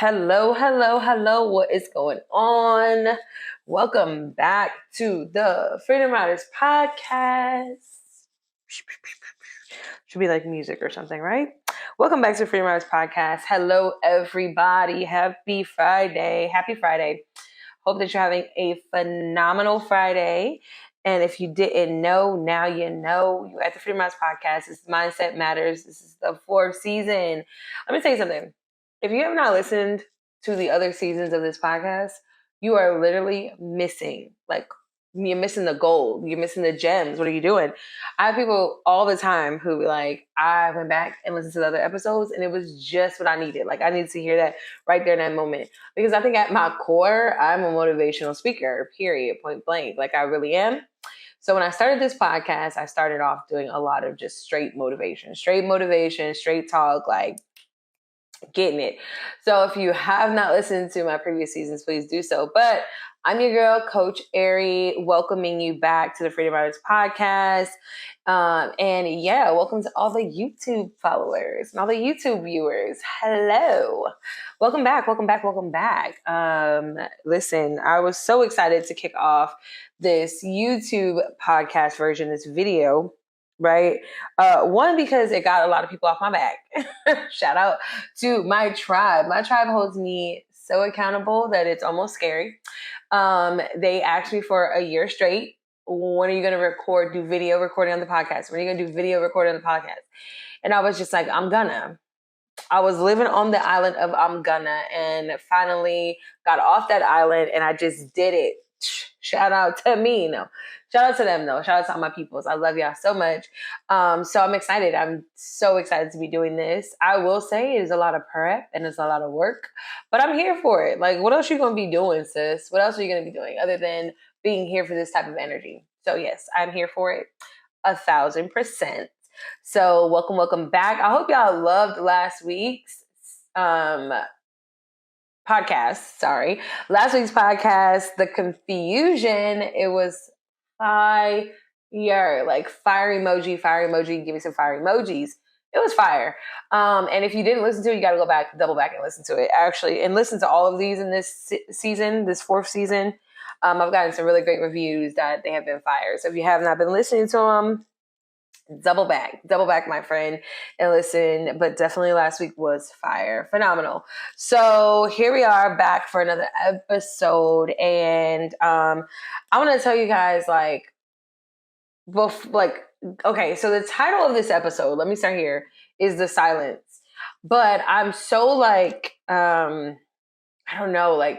Hello, hello, hello. What is going on? Welcome back to the Freedom Riders podcast. Should be like music or something, right? Welcome back to Freedom Riders podcast. Hello, everybody. Happy Friday. Happy Friday. Hope that you're having a phenomenal Friday. And if you didn't know, now you know. You're at the Freedom Riders podcast. This is Mindset Matters. This is the fourth season. Let me tell you something. If you have not listened to the other seasons of this podcast, you are literally missing. Like, you're missing the gold. You're missing the gems. What are you doing? I have people all the time who be like, I went back and listened to the other episodes, and it was just what I needed. Like, I needed to hear that right there in that moment. Because I think at my core, I'm a motivational speaker, period, point blank. Like, I really am. So when I started this podcast, I started off doing a lot of just straight motivation, straight talk, like getting it. So if you have not listened to my previous seasons, please do so. But I'm your girl, Coach Ari, welcoming you back to the Freedom Riders podcast. And yeah, welcome to all the YouTube followers and all the YouTube viewers. Hello. Welcome back. Listen, I was so excited to kick off this YouTube podcast version, this video, right? One, because it got a lot of people off my back. Shout out to my tribe. My tribe holds me so accountable that it's almost scary. They asked me for a year straight, when are you going to do video recording on the podcast? When are you going to do video recording on the podcast? And I was just like, I was living on the island of I'm gonna, and finally got off that island and I just did it. Shout out to me. No, shout out to them though. Shout out to all my peoples. I love y'all so much. So I'm excited. I'm so excited to be doing this. I will say it is a lot of prep and it's a lot of work, but I'm here for it. Like, what else are you going to be doing, sis? What else are you going to be doing other than being here for this type of energy? So yes, I'm here for it 1,000%. So welcome back. I hope y'all loved last week's podcast. Sorry. Last week's podcast, the confusion, it was fire. Like fire emoji, give me some fire emojis. It was fire. And if you didn't listen to it, you got to double back and listen to it actually, and listen to all of these in this season, this fourth season. I've gotten some really great reviews that they have been fire. So if you have not been listening to them, double back, my friend, and listen. But definitely last week was fire, phenomenal. So here we are back for another episode, and I want to tell you guys, okay, so the title of this episode, let me start here, is The Silence. But I'm so I don't know,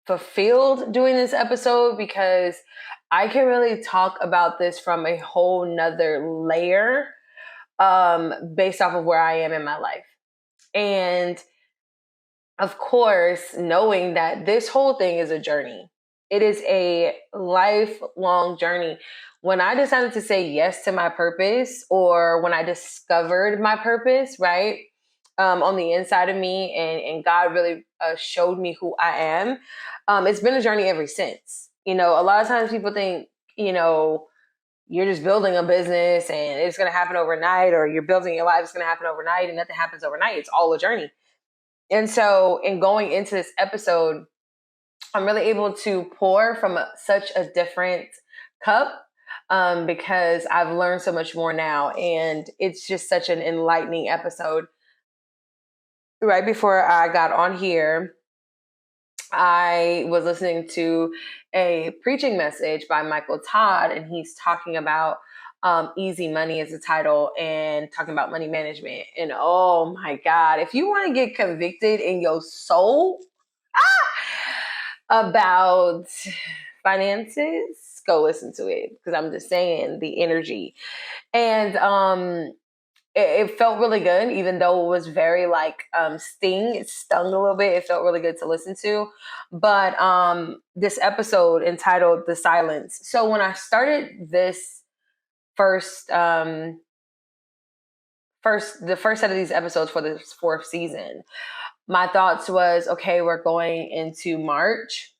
fulfilled doing this episode because I can really talk about this from a whole nother layer, based off of where I am in my life. And of course, knowing that this whole thing is a journey. It is a lifelong journey. When I decided to say yes to my purpose, or when I discovered my purpose, right, on the inside of me, and God really showed me who I am, it's been a journey ever since. A lot of times people think, you're just building a business and it's going to happen overnight, or you're building your life, it's going to happen overnight, and nothing happens overnight. It's all a journey. And so in going into this episode, I'm really able to pour from such a different cup, because I've learned so much more now. And it's just such an enlightening episode. Right before I got on here, I was listening to a preaching message by Michael Todd, and he's talking about Easy Money as the title, and talking about money management. And oh my God, if you want to get convicted in your soul about finances, go listen to it, because I'm just saying the energy. And it felt really good, even though it was very it stung a little bit. It felt really good to listen to. But this episode entitled The Silence. So when I started this the first set of these episodes for this fourth season, my thoughts was, okay, we're going into March.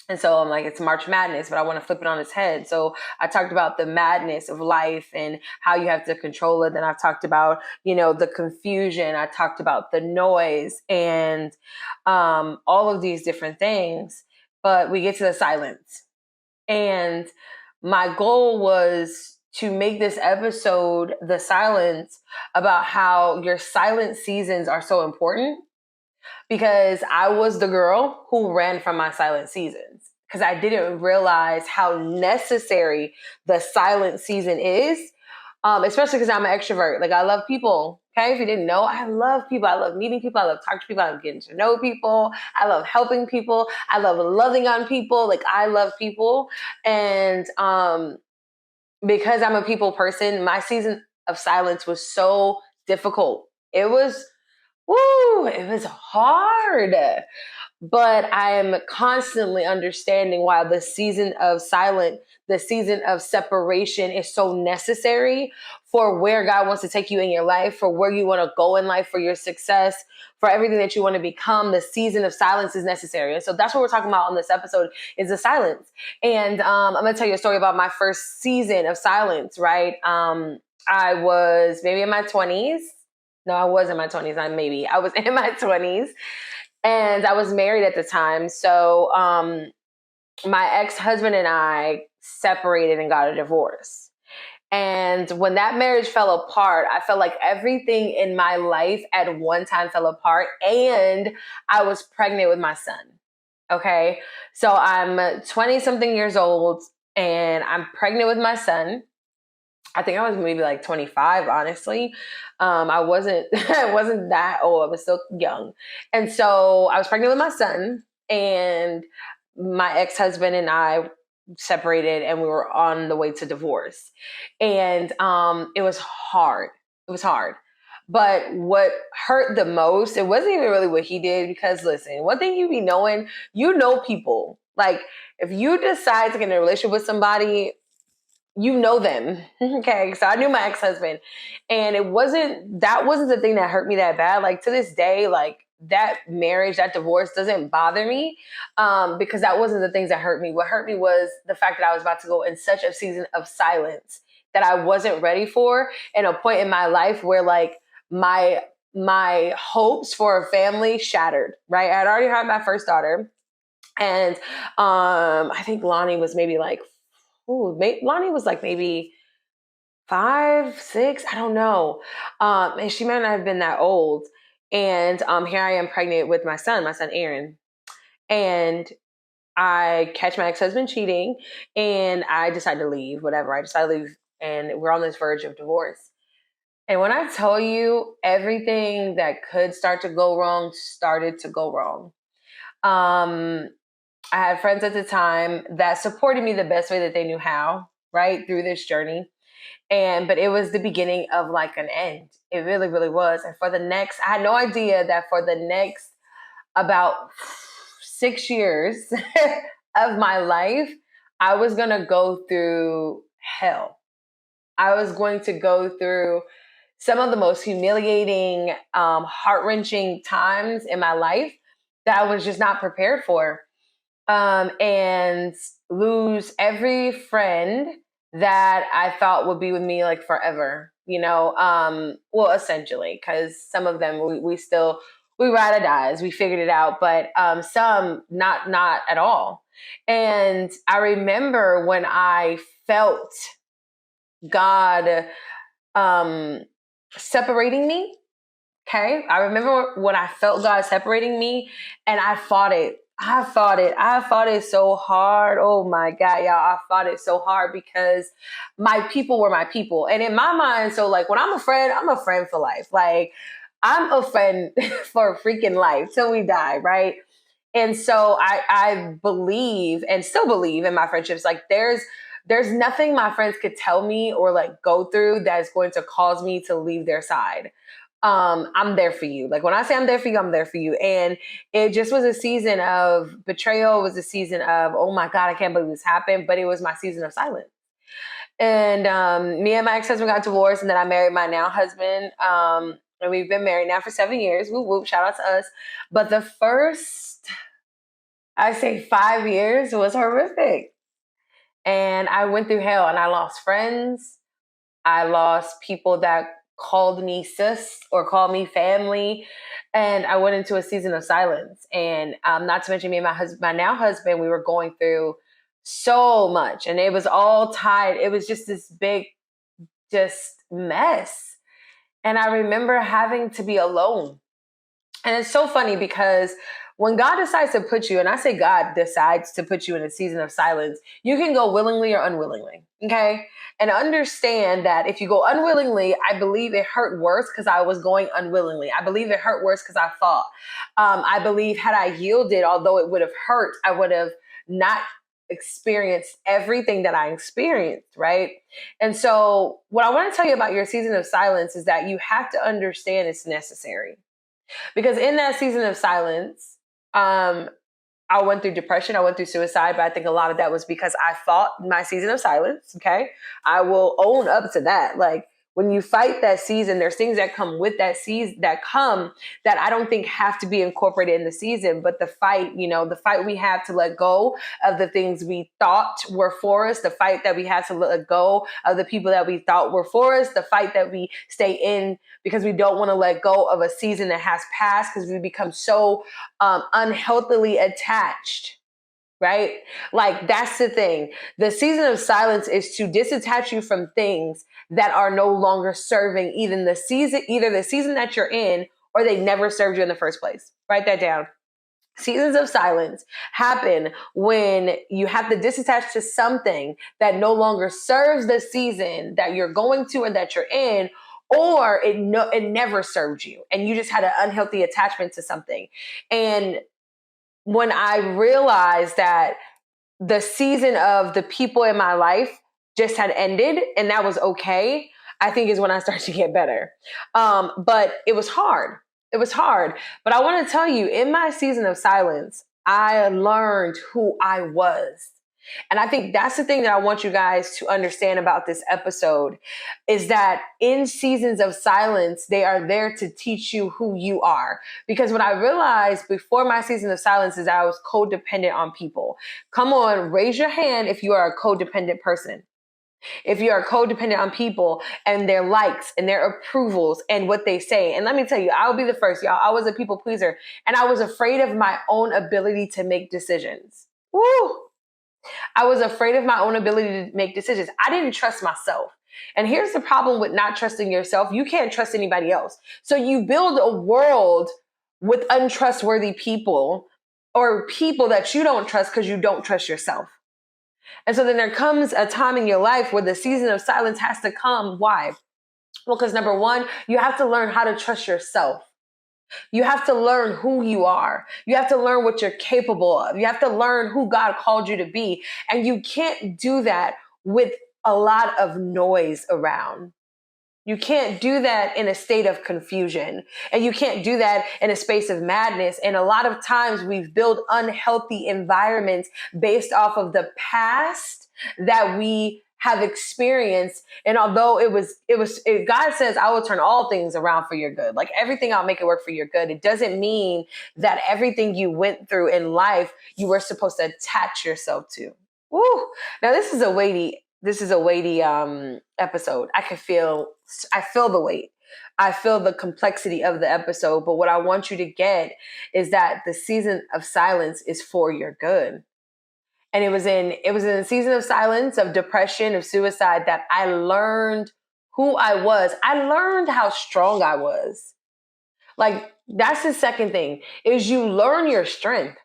And so I'm like, it's March Madness, but I want to flip it on its head. So I talked about the madness of life and how you have to control it. Then I've talked about, the confusion. I talked about the noise and all of these different things. But we get to the silence. And my goal was to make this episode, The Silence, about how your silent seasons are so important, because I was the girl who ran from my silent seasons because I didn't realize how necessary the silent season is, especially because I'm an extrovert. Like, I love people. Okay, if you didn't know, I love people. I love meeting people. I love talking to people. I love getting to know people. I love helping people. I love loving on people. Like, I love people. And because I'm a people person, my season of silence was so difficult. It was, it was hard. But I am constantly understanding why the season of silence, the season of separation is so necessary for where God wants to take you in your life, for where you want to go in life, for your success, for everything that you want to become. The season of silence is necessary. And so that's what we're talking about on this episode, is the silence. And I'm going to tell you a story about my first season of silence, right? I was maybe in my 20s. No, I was in my 20s. I was in my 20s. And I was married at the time. So my ex-husband and I separated and got a divorce. And when that marriage fell apart, I felt like everything in my life at one time fell apart. And I was pregnant with my son. Okay. So I'm 20 something years old and I'm pregnant with my son. I think I was maybe like 25, honestly. I wasn't I wasn't that old. I was still young. And so I was pregnant with my son, and my ex-husband and I separated, and we were on the way to divorce. And it was hard. It was hard. But what hurt the most, it wasn't even really what he did, because listen, one thing you be knowing, people. Like, if you decide to get in a relationship with somebody, you know them. Okay. So I knew my ex-husband, and that wasn't the thing that hurt me that bad. Like, to this day, like, that marriage, that divorce doesn't bother me, because that wasn't the things that hurt me. What hurt me was the fact that I was about to go in such a season of silence that I wasn't ready for, and a point in my life where, like, my hopes for a family shattered, right? I had already had my first daughter, and I think Lonnie was maybe like, Lonnie was like maybe 5, 6, I don't know. And she might not have been that old. And here I am pregnant with my son Aaron. And I catch my ex-husband cheating, and I decide to leave, whatever. I decide to leave, and we're on this verge of divorce. And when I tell you, everything that could start to go wrong started to go wrong. I had friends at the time that supported me the best way that they knew how, right, through this journey. But it was the beginning of like an end. It really, really was. And I had no idea that for the next about 6 years of my life, I was going to go through hell. I was going to go through some of the most humiliating, heart-wrenching times in my life that I was just not prepared for, and lose every friend that I thought would be with me like forever, well, essentially, because some of them we ride or dies, we figured it out, but some not at all. And I remember when I felt God separating me. Okay. I remember when I felt God separating me, and I fought it. I fought it so hard. Oh my God, y'all. I fought it so hard because my people were my people. And in my mind, so like, when I'm a friend for life. Like, I'm a friend for freaking life till we die. Right. And so I believe, and still believe, in my friendships. Like, there's nothing my friends could tell me or like go through that is going to cause me to leave their side. I'm there for you. Like, when I say I'm there for you, I'm there for you. And it just was a season of betrayal. It was a season of, oh my God, I can't believe this happened. But it was my season of silence. And me and my ex-husband got divorced, and then I married my now husband. And we've been married now for 7 years. Whoop, whoop, shout out to us. But the first I say 5 years was horrific. And I went through hell and I lost friends. I lost people that called me sis or called me family. And I went into a season of silence. And not to mention me and my now husband, we were going through so much. And it was all tied. It was just this big, just mess. And I remember having to be alone. And it's so funny because when God decides to put you, and I say God decides to put you in a season of silence, you can go willingly or unwillingly. Okay. And understand that if you go unwillingly, I believe it hurt worse because I was going unwillingly. I believe it hurt worse because I fought. I believe had I yielded, although it would have hurt, I would have not experienced everything that I experienced. Right. And so, what I want to tell you about your season of silence is that you have to understand it's necessary. Because in that season of silence, I went through depression, I went through suicide, but I think a lot of that was because I fought my season of silence. Okay. I will own up to that. Like when you fight that season, there's things that come with that season that I don't think have to be incorporated in the season, but the fight, the fight we have to let go of the things we thought were for us, the fight that we have to let go of the people that we thought were for us, the fight that we stay in because we don't want to let go of a season that has passed because we become so unhealthily attached, right? Like that's the thing. The season of silence is to disattach you from things that are no longer serving either the season that you're in, or they never served you in the first place. Write that down. Seasons of silence happen when you have to disattach to something that no longer serves the season that you're going to or that you're in, or it never served you and you just had an unhealthy attachment to something. And when I realized that the season of the people in my life just had ended and that was okay, I think is when I started to get better. But it was hard. It was hard. But I want to tell you, in my season of silence, I learned who I was. And I think that's the thing that I want you guys to understand about this episode is that in seasons of silence, they are there to teach you who you are. Because what I realized before my season of silence is I was codependent on people. Come on, raise your hand if you are a codependent person. If you are codependent on people and their likes and their approvals and what they say. And let me tell you, I'll be the first, y'all. I was a people pleaser and I was afraid of my own ability to make decisions. Woo! I was afraid of my own ability to make decisions. I didn't trust myself. And here's the problem with not trusting yourself. You can't trust anybody else. So you build a world with untrustworthy people or people that you don't trust because you don't trust yourself. And so then there comes a time in your life where the season of silence has to come. Why? Well, because number one, you have to learn how to trust yourself. You have to learn who you are. You have to learn what you're capable of. You have to learn who God called you to be. And you can't do that with a lot of noise around. You can't do that in a state of confusion. And you can't do that in a space of madness. And a lot of times we've built unhealthy environments based off of the past that we have experienced. And although God says, I will turn all things around for your good. Like everything, I'll make it work for your good. It doesn't mean that everything you went through in life, you were supposed to attach yourself to. Woo. Now this is a weighty episode. I feel the weight. I feel the complexity of the episode. But what I want you to get is that the season of silence is for your good. And it was in a season of silence, of depression, of suicide that I learned who I was. I learned how strong I was. Like that's the second thing is you learn your strength.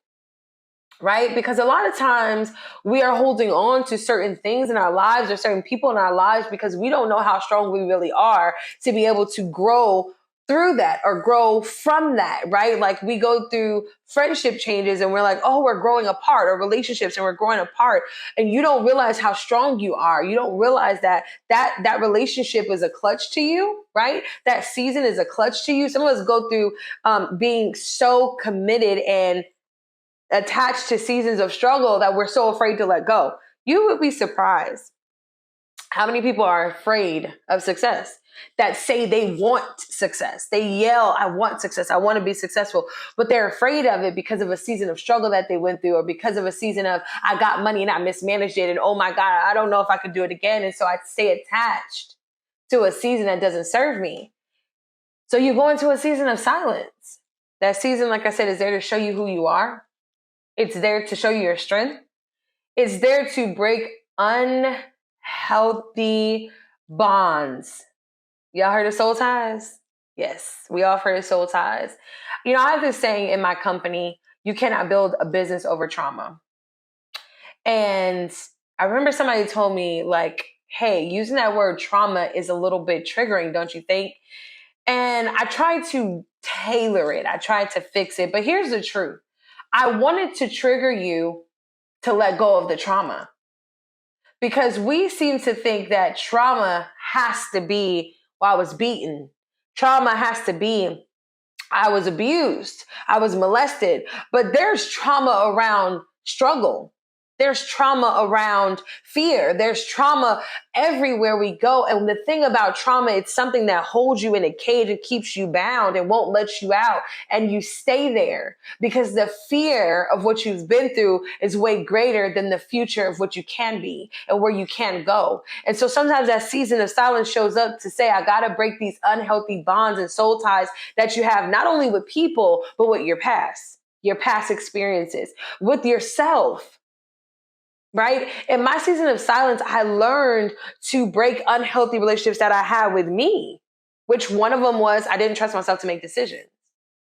Right? Because a lot of times we are holding on to certain things in our lives or certain people in our lives because we don't know how strong we really are to be able to grow through that or grow from that, right? Like we go through friendship changes and we're like, oh, we're growing apart, or relationships and we're growing apart. And you don't realize how strong you are. You don't realize that relationship is a clutch to you, right? That season is a clutch to you. Some of us go through being so committed and attached to seasons of struggle that we're so afraid to let go. You would be surprised How many people are afraid of success, that say they want success? They yell, I want success. I want to be successful. But they're afraid of it because of a season of struggle that they went through, or because of a season of, I got money and I mismanaged it. And oh my God, I don't know if I could do it again. And so I stay attached to a season that doesn't serve me. So you go into a season of silence. That season, like I said, is there to show you who you are. It's there to show you your strength. It's there to break unhealthy bonds. Y'all heard of soul ties? Yes, we all heard of soul ties. You know, I have this saying in my company, you cannot build a business over trauma. And I remember somebody told me, like, hey, using that word trauma is a little bit triggering, don't you think? And I tried to tailor it. I tried to fix it. But here's the truth. I wanted to trigger you to let go of the trauma. Because we seem to think that trauma has to be, well, I was beaten. Trauma has to be, I was abused. I was molested. But there's trauma around struggle. There's trauma around fear. There's trauma everywhere we go. And the thing about trauma, it's something that holds you in a cage and keeps you bound and won't let you out. And you stay there because the fear of what you've been through is way greater than the future of what you can be and where you can go. And so sometimes that season of silence shows up to say, I got to break these unhealthy bonds and soul ties that you have, not only with people, but with your past experiences, with yourself. Right? In my season of silence, I learned to break unhealthy relationships that I had with me, which one of them was I didn't trust myself to make decisions.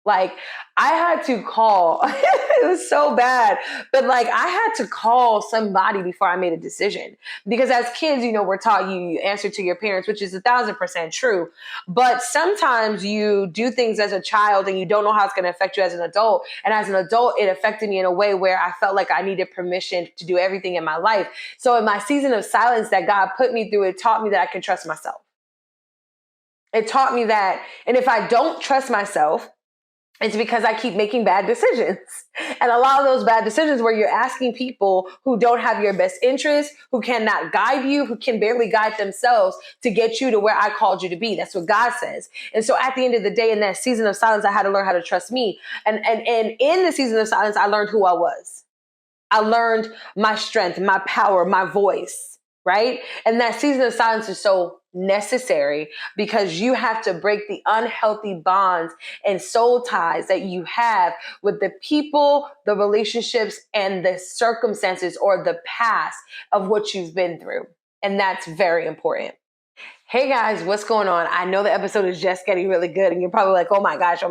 Like I had to call, it was so bad, but like I had to call somebody before I made a decision. Because as kids, you know, we're taught you answer to your parents, which is 1,000% true. But sometimes you do things as a child and you don't know how it's going to affect you as an adult. And as an adult, it affected me in a way where I felt like I needed permission to do everything in my life. So in my season of silence that God put me through, it taught me that I can trust myself. It taught me that, and if I don't trust myself, it's because I keep making bad decisions. And a lot of those bad decisions where you're asking people who don't have your best interest, who cannot guide you, who can barely guide themselves to get you to where I called you to be. That's what God says. And so at the end of the day, in that season of silence, I had to learn how to trust me. And in the season of silence, I learned who I was. I learned my strength, my power, my voice, right? And that season of silence is so necessary because you have to break the unhealthy bonds and soul ties that you have with the people, the relationships, and the circumstances or the past of what you've been through. And that's very important. Hey guys, what's going on? I know the episode is just getting really good and you're probably like, oh my gosh,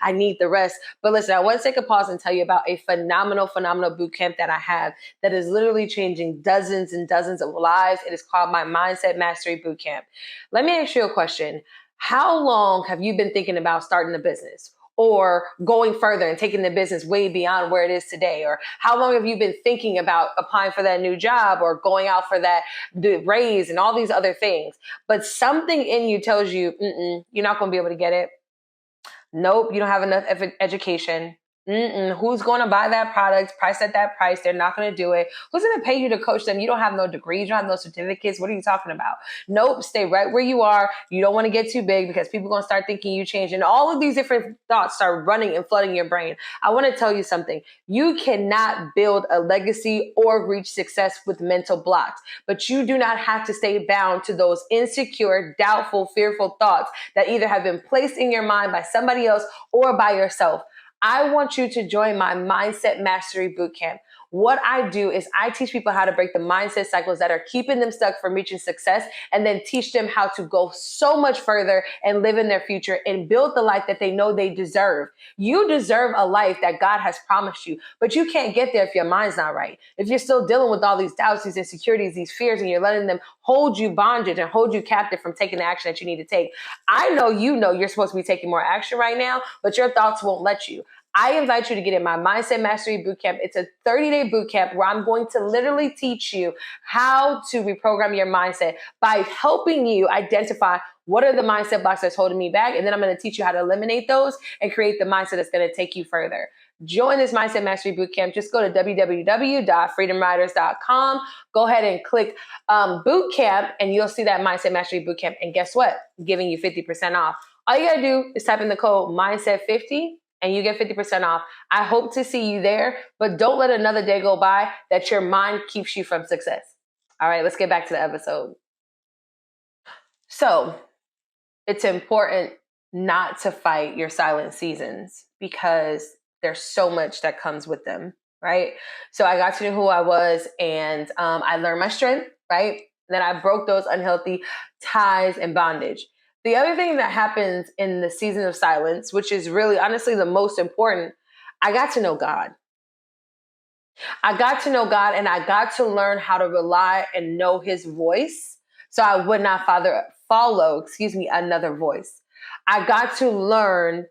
I need the rest. But listen, I want to take a pause and tell you about a phenomenal boot camp that I have that is literally changing dozens and dozens of lives. It is called my Mindset Mastery Boot Camp. Let me ask you a question. How long have you been thinking about starting a business? Or going further and taking the business way beyond where it is today? Or how long have you been thinking about applying for that new job or going out for that raise and all these other things? But something in you tells you, you're not going to be able to get it. Nope, you don't have enough education. Who's going to buy that product, price at that price? They're not going to do it. Who's going to pay you to coach them? You don't have no degrees, you don't have no certificates. What are you talking about? Nope, stay right where you are. You don't want to get too big because people are going to start thinking you changed. And all of these different thoughts start running and flooding your brain. I want to tell you something. You cannot build a legacy or reach success with mental blocks, but you do not have to stay bound to those insecure, doubtful, fearful thoughts that either have been placed in your mind by somebody else or by yourself. I want you to join my Mindset Mastery Bootcamp. What I do is I teach people how to break the mindset cycles that are keeping them stuck from reaching success, and then teach them how to go so much further and live in their future and build the life that they know they deserve. You deserve a life that God has promised you, but you can't get there if your mind's not right. If you're still dealing with all these doubts, these insecurities, these fears, and you're letting them hold you bondage and hold you captive from taking the action that you need to take. I know you're supposed to be taking more action right now, but your thoughts won't let you. I invite you to get in my Mindset Mastery Bootcamp. It's a 30-day bootcamp where I'm going to literally teach you how to reprogram your mindset by helping you identify what are the mindset blocks that's holding me back. And then I'm going to teach you how to eliminate those and create the mindset that's going to take you further. join this Mindset Mastery Bootcamp, just go to www.freedomriders.com. Go ahead and click Bootcamp, and you'll see that Mindset Mastery Bootcamp. And guess what? I'm giving you 50% off. All you got to do is type in the code Mindset50 and you get 50% off. I hope to see you there, but don't let another day go by that your mind keeps you from success. All right, let's get back to the episode. So it's important not to fight your silent seasons because there's so much that comes with them, right? So I got to know who I was, and I learned my strength, right? Then I broke those unhealthy ties and bondage. The other thing that happens in the season of silence, which is really honestly the most important, I got to know God. I got to know God, and I got to learn how to rely and know his voice so I would not follow another voice. I got to learn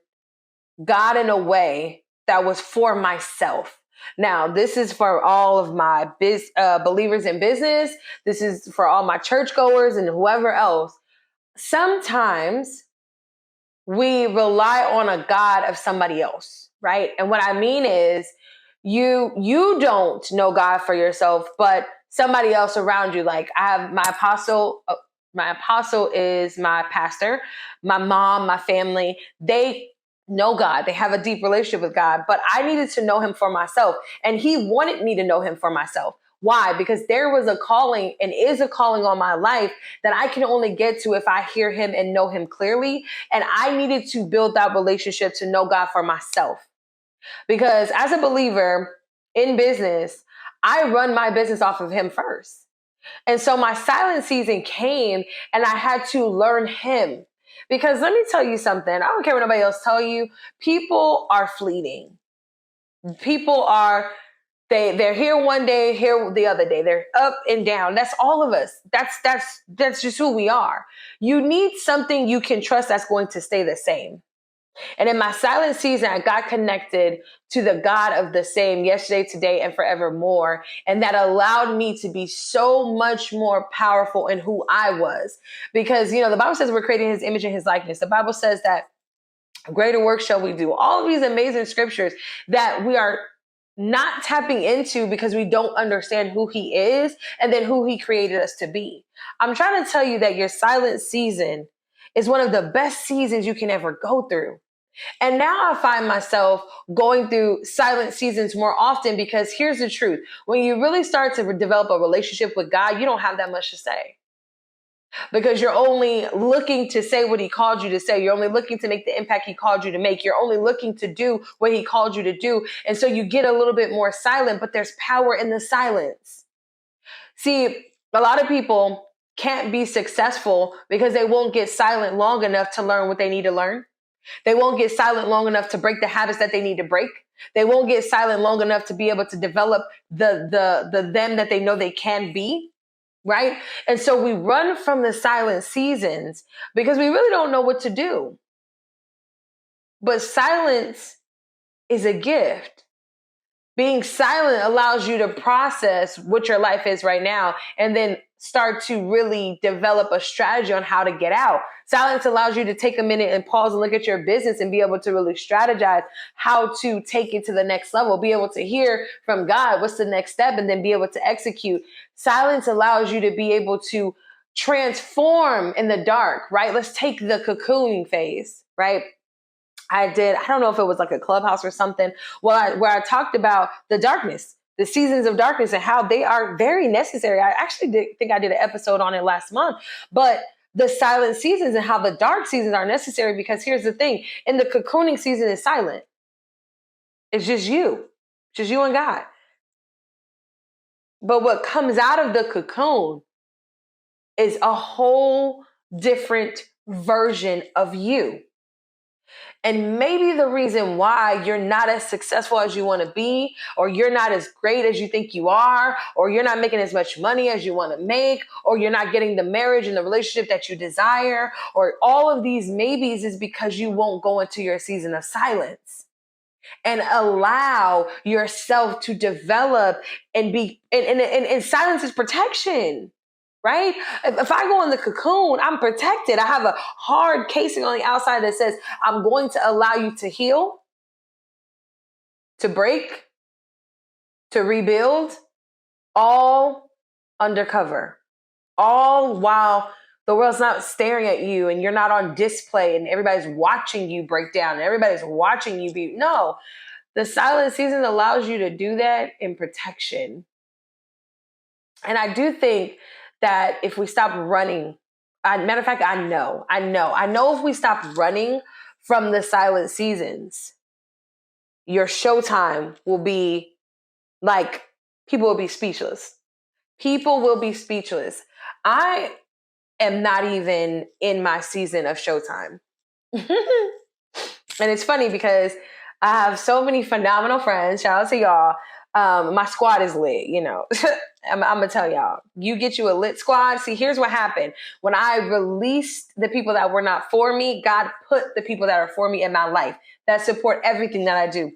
God in a way that was for myself. Now, this is for all of my believers in business. This is for all my churchgoers and whoever else. Sometimes we rely on a God of somebody else, right? And what I mean is you don't know God for yourself, but somebody else around you. Like I have my apostle. My apostle is my pastor. My mom, my family, they know God. They have a deep relationship with God, but I needed to know him for myself. And he wanted me to know him for myself. Why? Because there was a calling and is a calling on my life that I can only get to if I hear him and know him clearly. And I needed to build that relationship to know God for myself. Because as a believer in business, I run my business off of him first. And so my silent season came and I had to learn him. Because let me tell you something. I don't care what nobody else tell you. People are fleeting. People are, they're here one day, here the other day. They're up and down. That's all of us. That's just who we are. You need something you can trust that's going to stay the same. And in my silent season, I got connected to the God of the same yesterday, today, and forevermore. And that allowed me to be so much more powerful in who I was. Because, the Bible says we're creating his image and his likeness. The Bible says that greater work shall we do. All of these amazing scriptures that we are not tapping into because we don't understand who he is and then who he created us to be. I'm trying to tell you that your silent season is one of the best seasons you can ever go through. And now I find myself going through silent seasons more often because here's the truth. When you really start to develop a relationship with God, you don't have that much to say. Because you're only looking to say what he called you to say. You're only looking to make the impact he called you to make. You're only looking to do what he called you to do. And so you get a little bit more silent, but there's power in the silence. See, a lot of people can't be successful because they won't get silent long enough to learn what they need to learn. They won't get silent long enough to break the habits that they need to break. They won't get silent long enough to be able to develop the them that they know they can be, right? And so we run from the silent seasons because we really don't know what to do. But silence is a gift. Being silent allows you to process what your life is right now and then start to really develop a strategy on how to get out. Silence allows you to take a minute and pause and look at your business and be able to really strategize how to take it to the next level, be able to hear from God, what's the next step, and then be able to execute. Silence allows you to be able to transform in the dark, right? Let's take the cocooning phase, right? I don't know if it was like a clubhouse or something, where I talked about the darkness, the seasons of darkness and how they are very necessary. I actually think I did an episode on it last month, but the silent seasons and how the dark seasons are necessary, because here's the thing. In the cocooning season is silent. It's just you and God. But what comes out of the cocoon is a whole different version of you. And maybe the reason why you're not as successful as you want to be, or you're not as great as you think you are, or you're not making as much money as you want to make, or you're not getting the marriage and the relationship that you desire, or all of these maybes is because you won't go into your season of silence and allow yourself to develop and be, and silence is protection. Right? If I go in the cocoon, I'm protected. I have a hard casing on the outside that says, I'm going to allow you to heal, to break, to rebuild, all undercover, all while the world's not staring at you and you're not on display and everybody's watching you break down and everybody's watching you be. No, the silent season allows you to do that in protection. And I do think that if we stop running, matter of fact, I know if we stop running from the silent seasons, your showtime will be like, people will be speechless. People will be speechless. I am not even in my season of showtime. And it's funny because I have so many phenomenal friends. Shout out to y'all. My squad is lit, you know. I'm gonna tell y'all, you get you a lit squad. See, here's what happened. When I released the people that were not for me, God put the people that are for me in my life that support everything that I do.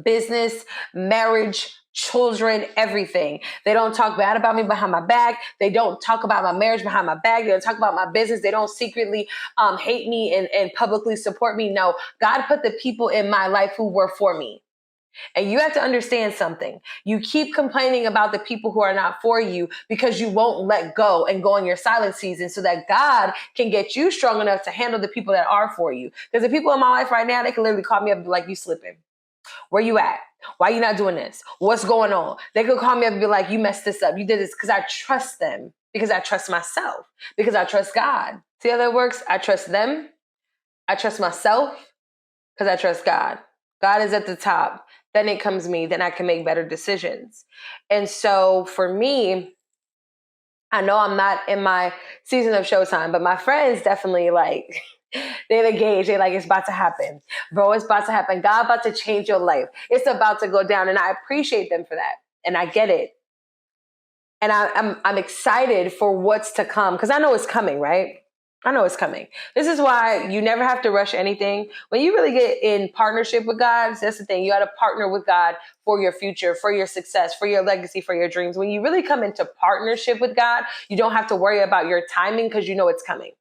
Business, marriage, children, everything. They don't talk bad about me behind my back. They don't talk about my marriage behind my back. They don't talk about my business. They don't secretly hate me and publicly support me. No, God put the people in my life who were for me. And you have to understand something. You keep complaining about the people who are not for you because you won't let go and go in your silent season so that God can get you strong enough to handle the people that are for you. Because the people in my life right now, they can literally call me up and be like, you slipping. Where you at? Why you not doing this? What's going on? They could call me up and be like, you messed this up. You did this, because I trust them, because I trust myself, because I trust God. See how that works? I trust them. I trust myself because I trust God. God is at the top. Then it comes me. Then I can make better decisions. And so for me, I know I'm not in my season of showtime, but my friends definitely like, they're engaged. They're like, it's about to happen. Bro, it's about to happen. God about to change your life. It's about to go down. And I appreciate them for that. And I get it. And I'm excited for what's to come because I know it's coming, right? I know it's coming. This is why you never have to rush anything. When you really get in partnership with God, that's the thing. You got to partner with God for your future, for your success, for your legacy, for your dreams. When you really come into partnership with God, you don't have to worry about your timing because you know it's coming.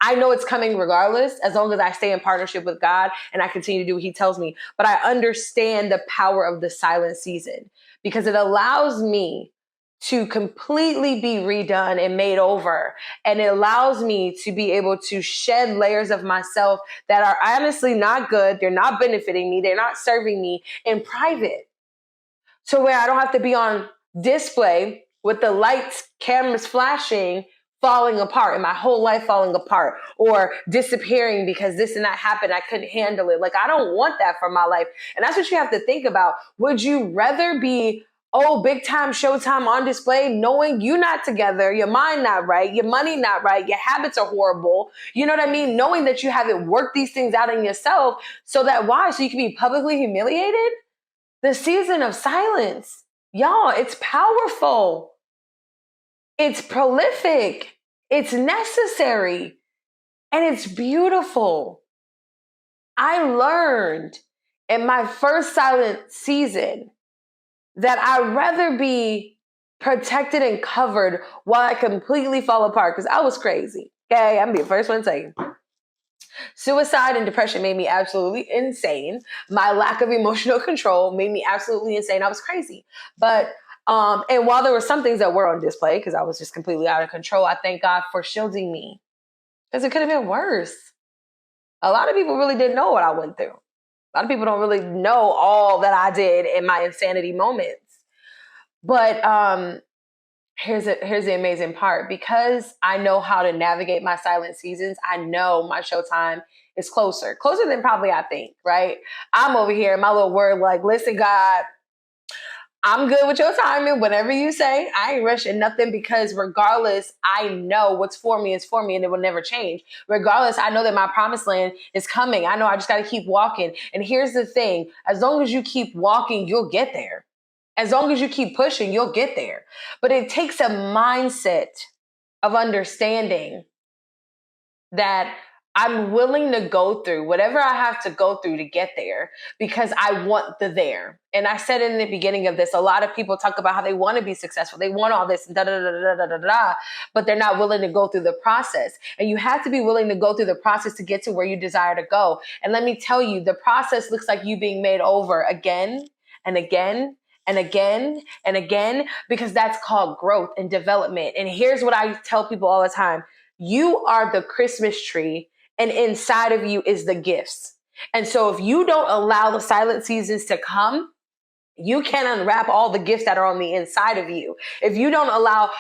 I know it's coming regardless, as long as I stay in partnership with God and I continue to do what he tells me. But I understand the power of the silent season because it allows me to completely be redone and made over. And it allows me to be able to shed layers of myself that are honestly not good. They're not benefiting me. They're not serving me in private. So where I don't have to be on display with the lights, cameras flashing, falling apart and my whole life falling apart or disappearing because this and that happened. I couldn't handle it. Like, I don't want that for my life. And that's what you have to think about. Would you rather be big time showtime on display, knowing you're not together, your mind not right, your money not right, your habits are horrible. You know what I mean? Knowing that you haven't worked these things out in yourself so that why? So you can be publicly humiliated? The season of silence, y'all, it's powerful. It's prolific. It's necessary. And it's beautiful. I learned in my first silent season that I'd rather be protected and covered while I completely fall apart because I was crazy. Okay, I'm gonna be the first one to say. Suicide and depression made me absolutely insane. My lack of emotional control made me absolutely insane. I was crazy. But and while there were some things that were on display because I was just completely out of control, I thank God for shielding me because it could have been worse. A lot of people really didn't know what I went through. A lot of people don't really know all that I did in my insanity moments. But here's the amazing part. Because I know how to navigate my silent seasons, I know my showtime is closer than probably I think, right? I'm over here in my little word like, listen, God, I'm good with your timing. Whatever you say, I ain't rushing nothing because regardless, I know what's for me is for me and it will never change. Regardless, I know that my promised land is coming. I know I just got to keep walking. And here's the thing. As long as you keep walking, you'll get there. As long as you keep pushing, you'll get there. But it takes a mindset of understanding that I'm willing to go through whatever I have to go through to get there because I want the there. And I said in the beginning of this, a lot of people talk about how they want to be successful. They want all this, da, da, da, da, da, da, da, but they're not willing to go through the process. And you have to be willing to go through the process to get to where you desire to go. And let me tell you, the process looks like you being made over again and again and again and again, because that's called growth and development. And here's what I tell people all the time. You are the Christmas tree, and inside of you is the gifts. And so if you don't allow the silent seasons to come, you can't unwrap all the gifts that are on the inside of you. If you don't allow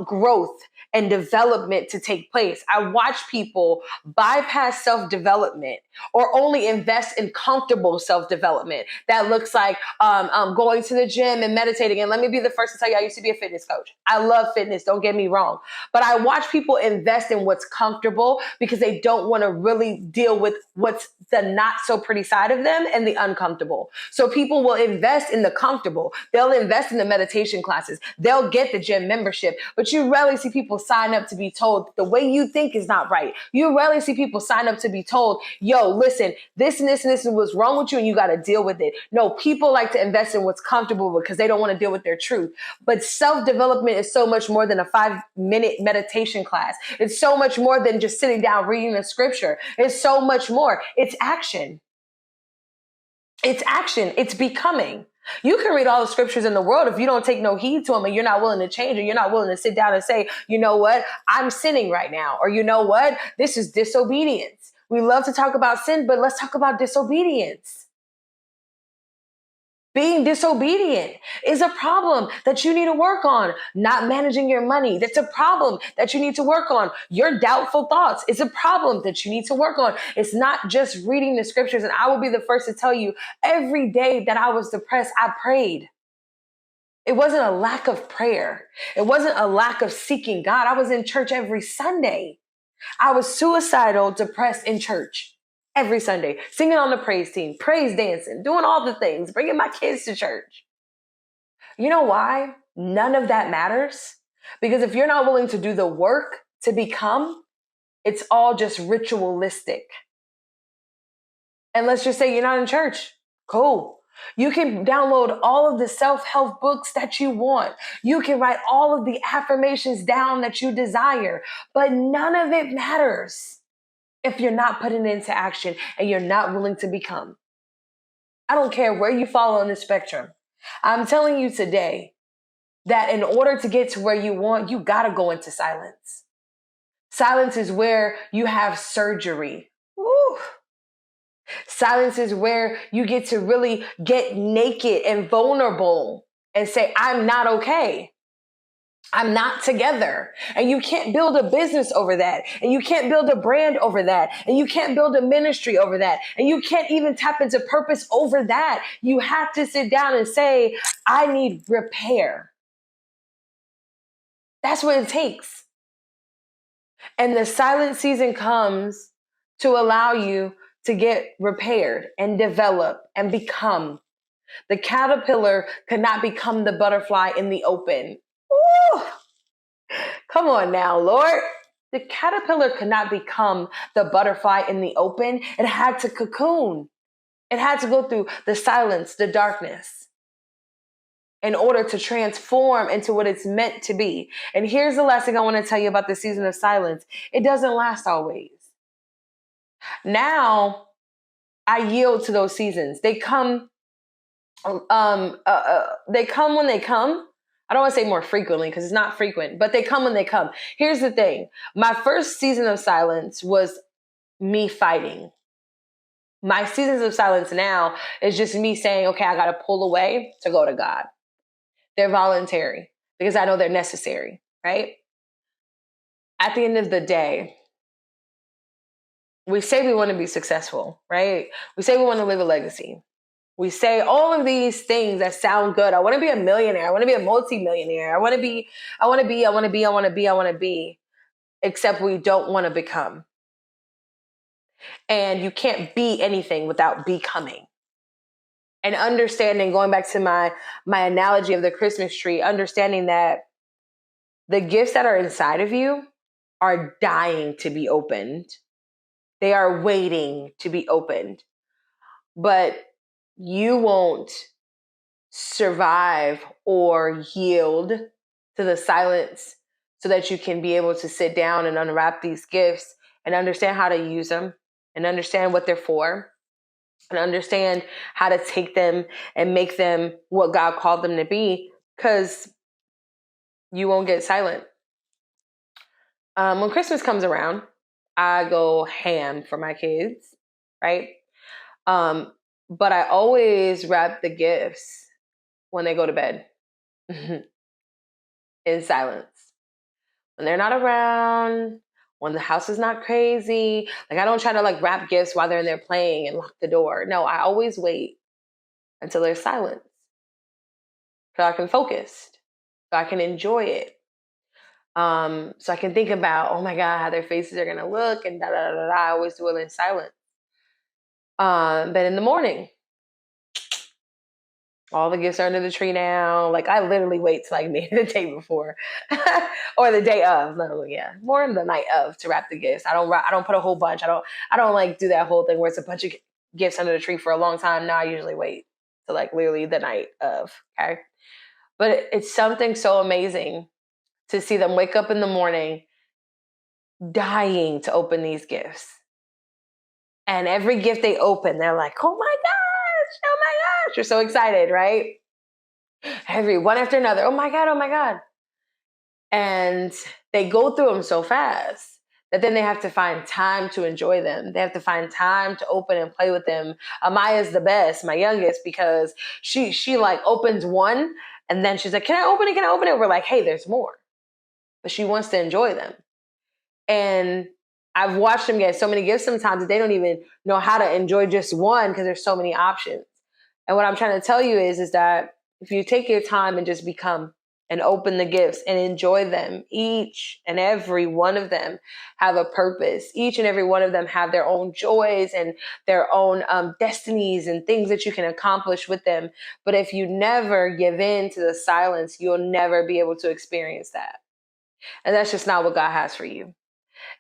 growth and development to take place, I watch people bypass self-development or only invest in comfortable self-development. That looks like going to the gym and meditating. And let me be the first to tell you, I used to be a fitness coach. I love fitness, don't get me wrong. But I watch people invest in what's comfortable because they don't want to really deal with what's the not so pretty side of them and the uncomfortable. So people will invest in the comfortable. They'll invest in the meditation classes. They'll get the gym membership. But you rarely see people sign up to be told the way you think is not right. You rarely see people sign up to be told, yo, listen, this and this and this is what's wrong with you and you got to deal with it. No, people like to invest in what's comfortable because they don't want to deal with their truth. But self-development is so much more than a 5-minute meditation class. It's so much more than just sitting down reading the scripture. It's so much more. It's action. It's action. It's becoming. You can read all the scriptures in the world. If you don't take no heed to them and you're not willing to change, or you're not willing to sit down and say, you know what, I'm sinning right now. Or you know what, this is disobedience. We love to talk about sin, but let's talk about disobedience. Being disobedient is a problem that you need to work on. Not managing your money, that's a problem that you need to work on. Your doubtful thoughts is a problem that you need to work on. It's not just reading the scriptures. And I will be the first to tell you, every day that I was depressed, I prayed. It wasn't a lack of prayer. It wasn't a lack of seeking God. I was in church every Sunday. I was suicidal, depressed in church. Every Sunday, singing on the praise team, praise dancing, doing all the things, bringing my kids to church. You know why? None of that matters. Because if you're not willing to do the work to become, it's all just ritualistic. And let's just say you're not in church. Cool. You can download all of the self-help books that you want. You can write all of the affirmations down that you desire, but none of it matters if you're not putting it into action and you're not willing to become. I don't care where you fall on the spectrum. I'm telling you today that in order to get to where you want, you got to go into silence. Silence is where you have surgery. Woo. Silence is where you get to really get naked and vulnerable and say, I'm not okay. I'm not together. And you can't build a business over that. And you can't build a brand over that. And you can't build a ministry over that. And you can't even tap into purpose over that. You have to sit down and say, I need repair. That's what it takes. And the silent season comes to allow you to get repaired and develop and become. The caterpillar could not become the butterfly in the open. Ooh. Come on now, Lord. The caterpillar could not become the butterfly in the open. It had to cocoon. It had to go through the silence, the darkness, in order to transform into what it's meant to be. And here's the last thing I want to tell you about the season of silence. It doesn't last always. Now, I yield to those seasons. They come they come when they come. I don't want to say more frequently because it's not frequent, but they come when they come. Here's the thing. My first season of silence was me fighting. My seasons of silence now is just me saying, okay, I got to pull away to go to God. They're voluntary because I know they're necessary, right? At the end of the day, we say we want to be successful, right? We say we want to leave a legacy. We say all of these things that sound good. I want to be a millionaire. I want to be a multimillionaire. I want to be, except we don't want to become. And you can't be anything without becoming. And understanding, going back to my analogy of the Christmas tree, understanding that the gifts that are inside of you are dying to be opened. They are waiting to be opened. But you won't survive or yield to the silence so that you can be able to sit down and unwrap these gifts and understand how to use them and understand what they're for and understand how to take them and make them what God called them to be, because you won't get silent. When Christmas comes around, I go ham for my kids, right? But I always wrap the gifts when they go to bed in silence. When they're not around, when the house is not crazy. Like, I don't try to like wrap gifts while they're in there playing and lock the door. No, I always wait until there's silence so I can focus, so I can enjoy it. So I can think about, oh my God, how their faces are gonna look and da da da da. I always do it in silence. But in the morning, all the gifts are under the tree now. Like, I literally wait till like maybe the day before or the day of. No, yeah, more in the night of to wrap the gifts. I don't put a whole bunch. I don't like do that whole thing where it's a bunch of gifts under the tree for a long time. Now I usually wait to like literally the night of. Okay, but it's something so amazing to see them wake up in the morning dying to open these gifts. And every gift they open, they're like, oh my gosh, you're so excited, right? Every one after another, oh my God, oh my God. And they go through them so fast that then they have to find time to enjoy them. They have to find time to open and play with them. Amaya's the best, my youngest, because she like opens one and then she's like, can I open it? Can I open it? We're like, hey, there's more. But she wants to enjoy them. And I've watched them get so many gifts sometimes that they don't even know how to enjoy just one because there's so many options. And what I'm trying to tell you is that if you take your time and just become and open the gifts and enjoy them, each and every one of them have a purpose. Each and every one of them have their own joys and their own destinies and things that you can accomplish with them. But if you never give in to the silence, you'll never be able to experience that. And that's just not what God has for you.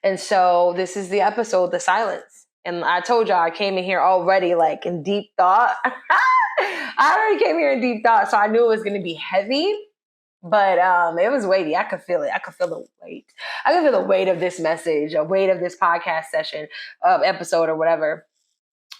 And so this is the episode, The Silence. And I told y'all I came in here already like in deep thought. I already came here in deep thought, so I knew it was going to be heavy, but it was weighty. I could feel it. I could feel the weight. I could feel the weight of this message, a weight of this podcast session, episode or whatever.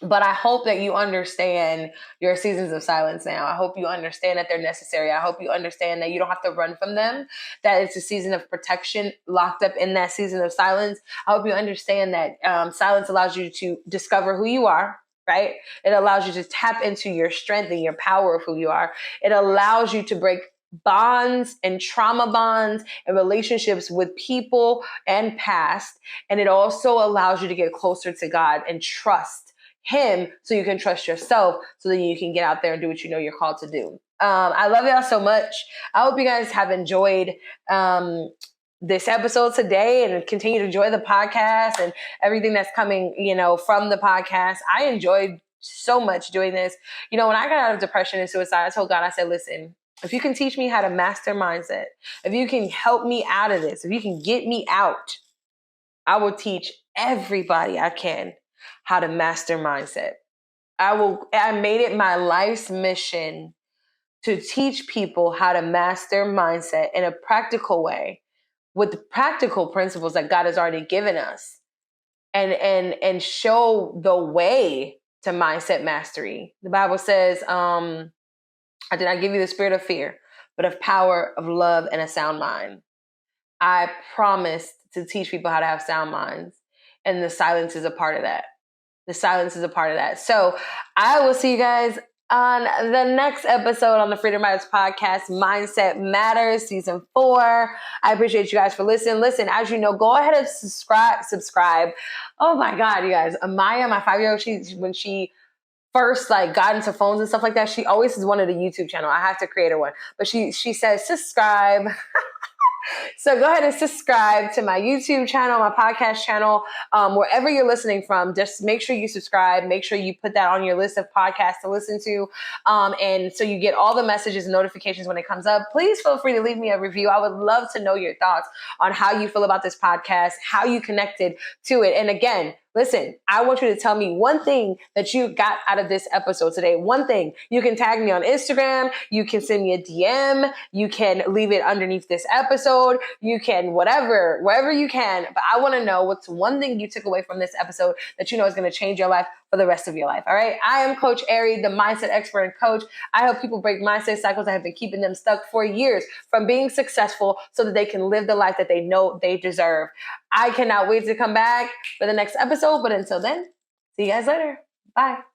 But I hope that you understand your seasons of silence now. I hope you understand that they're necessary. I hope you understand that you don't have to run from them, that it's a season of protection locked up in that season of silence. I hope you understand that silence allows you to discover who you are, right? It allows you to tap into your strength and your power of who you are. It allows you to break bonds and trauma bonds and relationships with people and past. And it also allows you to get closer to God and trust Him so you can trust yourself so that you can get out there and do what you know you're called to do. I love y'all so much. I hope you guys have enjoyed this episode today and continue to enjoy the podcast and everything that's coming, from the podcast. I enjoyed so much doing this. When I got out of depression and suicide, I told God, I said, listen, if you can teach me how to master mindset, if you can help me out of this, if you can get me out, I will teach everybody I can how to master mindset. I made it my life's mission to teach people how to master mindset in a practical way with the practical principles that God has already given us and show the way to mindset mastery. The Bible says, I did not give you the spirit of fear, but of power, of love, and a sound mind. I promised to teach people how to have sound minds, and the silence is a part of that. The silence is a part of that. So I will see you guys on the next episode on the Freedom Riders podcast, Mindset Matters, season 4. I appreciate you guys for listening. Listen, as you know, go ahead and subscribe. Oh my God, you guys. Amaya, my 5-year-old, when she first got into phones and stuff like that, she always has wanted a YouTube channel. I have to create her one. But she says subscribe. So go ahead and subscribe to my YouTube channel, my podcast channel, wherever you're listening from. Just make sure you subscribe. Make sure you put that on your list of podcasts to listen to. And so you get all the messages and notifications when it comes up. Please feel free to leave me a review. I would love to know your thoughts on how you feel about this podcast, how you connected to it. And again, listen, I want you to tell me one thing that you got out of this episode today. One thing. You can tag me on Instagram. You can send me a DM. You can leave it underneath this episode. You can wherever you can. But I want to know what's one thing you took away from this episode that you know is going to change your life for the rest of your life. All right. I am Coach Ari, the mindset expert and coach. I help people break mindset cycles that have been keeping them stuck for years from being successful so that they can live the life that they know they deserve. I cannot wait to come back for the next episode. But until then, see you guys later. Bye.